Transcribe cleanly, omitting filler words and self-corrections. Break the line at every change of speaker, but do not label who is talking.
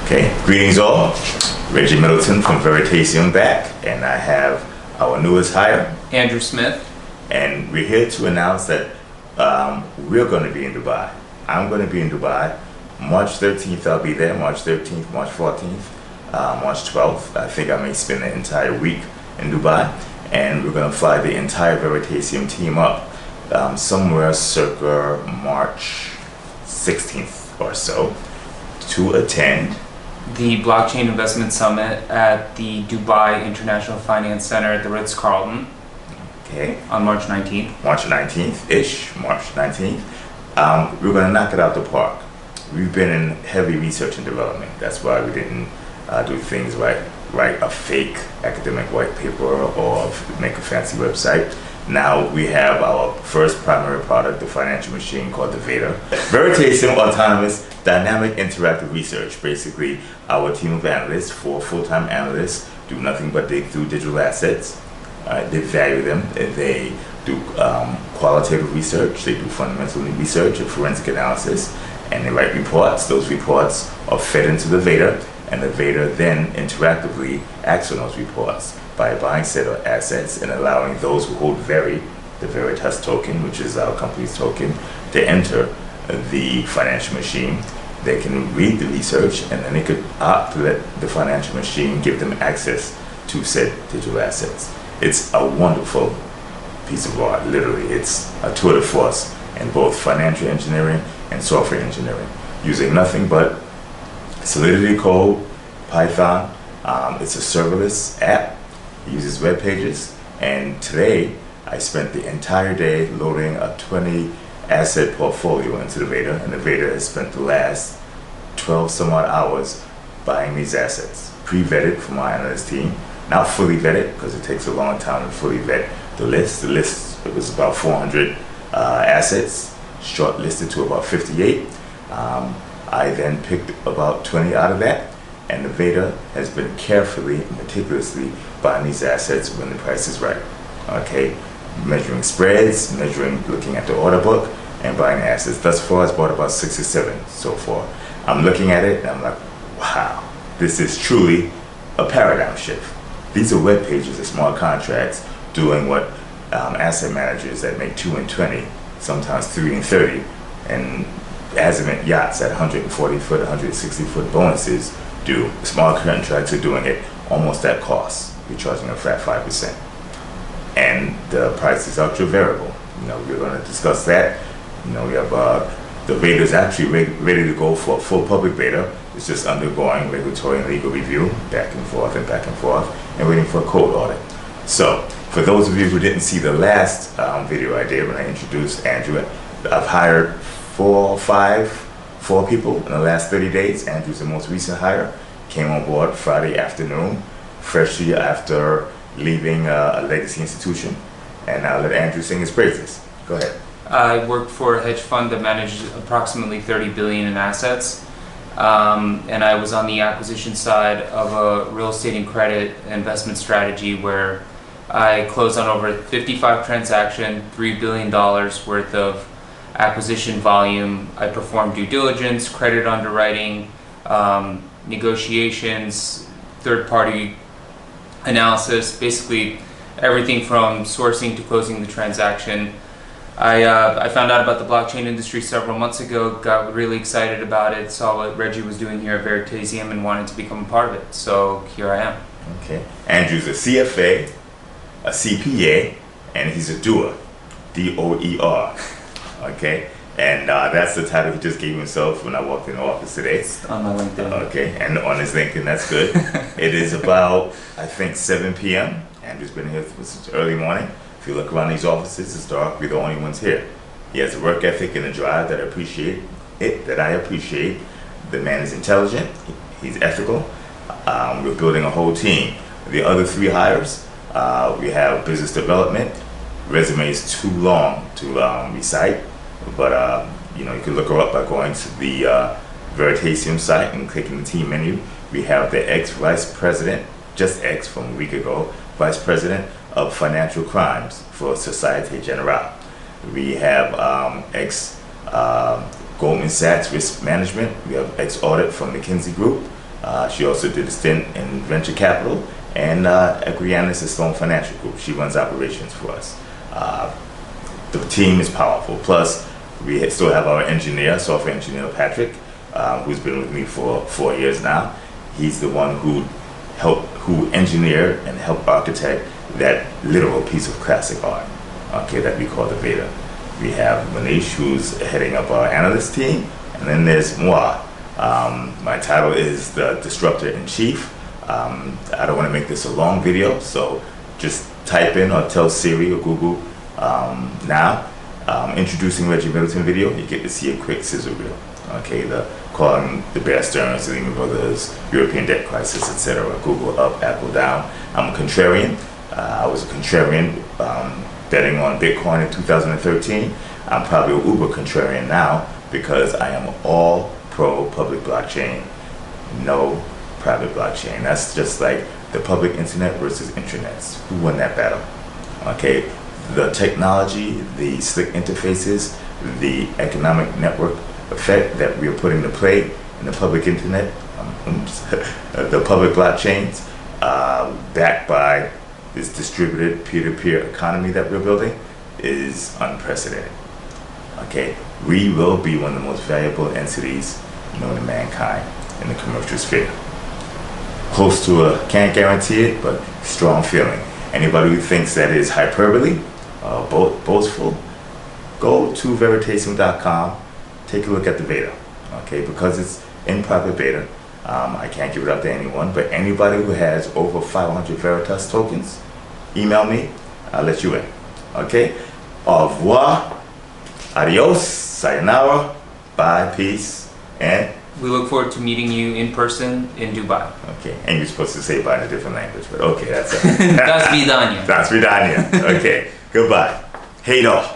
Okay, greetings all. Reggie Middleton from Veritaseum back, and I have our newest hire,
Andrew Smith.
and we're here to announce that we're going to be in Dubai. I'm going to be in Dubai. March 13th I'll be there, March 13th, March 14th, March 12th. I think I may spend the entire week in Dubai, and we're going to fly the entire Veritaseum team up somewhere circa March 16th or so to attend
The Blockchain Investment Summit at the Dubai International Finance Center at the Ritz-Carlton.
Okay.
On March 19th.
March 19th-ish, March 19th. We're going to knock it out the park. We've been in heavy research and development. That's why we didn't do things like write a fake academic white paper or make a fancy website. Now we have our first primary product, the financial machine called the VeADIR. Veritaseum Autonomous Dynamic Interactive Research. Basically, our team of analysts, 4 full-time analysts, do nothing but dig through digital assets. They value them. They do qualitative research. They do fundamental research and forensic analysis. And they write reports. Those reports are fed into the VeADIR, and the VeADIR then interactively acts on those reports by buying set of assets and allowing those who hold the Veritas token, which is our company's token, to enter the financial machine. They can read the research, and then they could opt to let the financial machine give them access to said digital assets. It's a wonderful piece of art, literally. It's a tour de force in both financial engineering and software engineering, using nothing but Solidity code, Python. It's a serverless app. It uses web pages, and today I spent the entire day loading a 20 asset portfolio into the VeADIR, and the VeADIR has spent the last 12 some odd hours buying these assets, pre-vetted from our analyst team, not fully vetted because it takes a long time to fully vet the list. The list, it was about 400 assets, shortlisted to about 58. I then picked about 20 out of that, and the VeADIR has been carefully, meticulously buying these assets when the price is right. Okay, measuring spreads, looking at the order book, and buying assets. Thus far, it's bought about 6 or 7 so far. I'm looking at it, and I'm like, wow, this is truly a paradigm shift. These are web pages of smart contracts doing what asset managers that make 2 and 20, sometimes 3 and 30, and azimut yachts at 140 foot, 160 foot bonuses do. Smart contracts are doing it almost at cost. You're charging a flat 5%. And the price is ultra variable. We're going to discuss that. We have the VeADIR is actually ready to go for a full public beta. It's just undergoing regulatory and legal review, back and forth, and waiting for a code audit. So, for those of you who didn't see the last video I did when I introduced Andrew, I've hired 4 people in the last 30 days. Andrew's the most recent hire. Came on board Friday afternoon, freshly after leaving a legacy institution. And I'll let Andrew sing his praises. Go ahead.
I worked for a hedge fund that managed approximately $30 billion in assets. And I was on the acquisition side of a real estate and credit investment strategy where I closed on over 55 transactions, $3 billion worth of acquisition volume. I performed due diligence, credit underwriting, negotiations, third-party analysis, basically everything from sourcing to closing the transaction. I found out about the blockchain industry several months ago, got really excited about it, saw what Reggie was doing here at Veritaseum and wanted to become a part of it. So here I am.
Okay. Andrew's a CFA, a CPA, and he's a Doer, D-O-E-R. Okay. And that's the title he just gave himself when I walked in the office today.
On my LinkedIn.
Okay, and on his LinkedIn, that's good. It is about, I think, 7 p.m. Andrew's been here since early morning. If you look around these offices, it's dark. We're the only ones here. He has a work ethic and a drive that I appreciate. The man is intelligent. He's ethical. We're building a whole team. The other 3 hires, we have business development. Resume is too long to recite. But you can look her up by going to the Veritaseum site and clicking the team menu. We have the ex-vice president, just ex from a week ago, vice president of financial crimes for Societe Generale. We have ex Goldman Sachs risk management. We have ex audit from McKinsey Group. She also did a stint in venture capital and equity analyst at Stone Financial Group. She runs operations for us. The team is powerful. Plus, we still have our engineer, software engineer Patrick, who's been with me for 4 years now. He's the one who engineered and helped architect that literal piece of classic art, okay, that we call the VeADIR. We have Manish, who's heading up our analyst team, and then there's moi. My title is the Disruptor-in-Chief. I don't want to make this a long video, so just type in or tell Siri or Google now, introducing Reggie Middleton video. You get to see a quick sizzle reel. Okay, calling the Bear Stearns, the Lehman Brothers, European debt crisis, etc. Google up, Apple down. I'm a contrarian. I was a contrarian betting on Bitcoin in 2013. I'm probably an uber contrarian now because I am all pro public blockchain, no private blockchain. That's just like the public internet versus intranets. Who won that battle? Okay, the technology, the slick interfaces, the economic network effect that we are putting to play in the public internet, the public blockchains, backed by this distributed peer-to-peer economy that we're building, is unprecedented. Okay, we will be one of the most valuable entities known to mankind in the commercial sphere. Close to a, can't guarantee it, but strong feeling. Anybody who thinks that is hyperbole, boastful, go to Veritaseum.com, take a look at the beta. Okay, because it's in private beta, I can't give it up to anyone, but anybody who has over 500 Veritas tokens, email me, I'll let you in. Okay, au revoir, adios, sayonara, bye, peace, and
We look forward to meeting you in person in Dubai.
okay, and you're supposed to say bye in a different language, but okay, that's it.
Das vidanya.
Das vidanya. Okay, goodbye. Hey, no.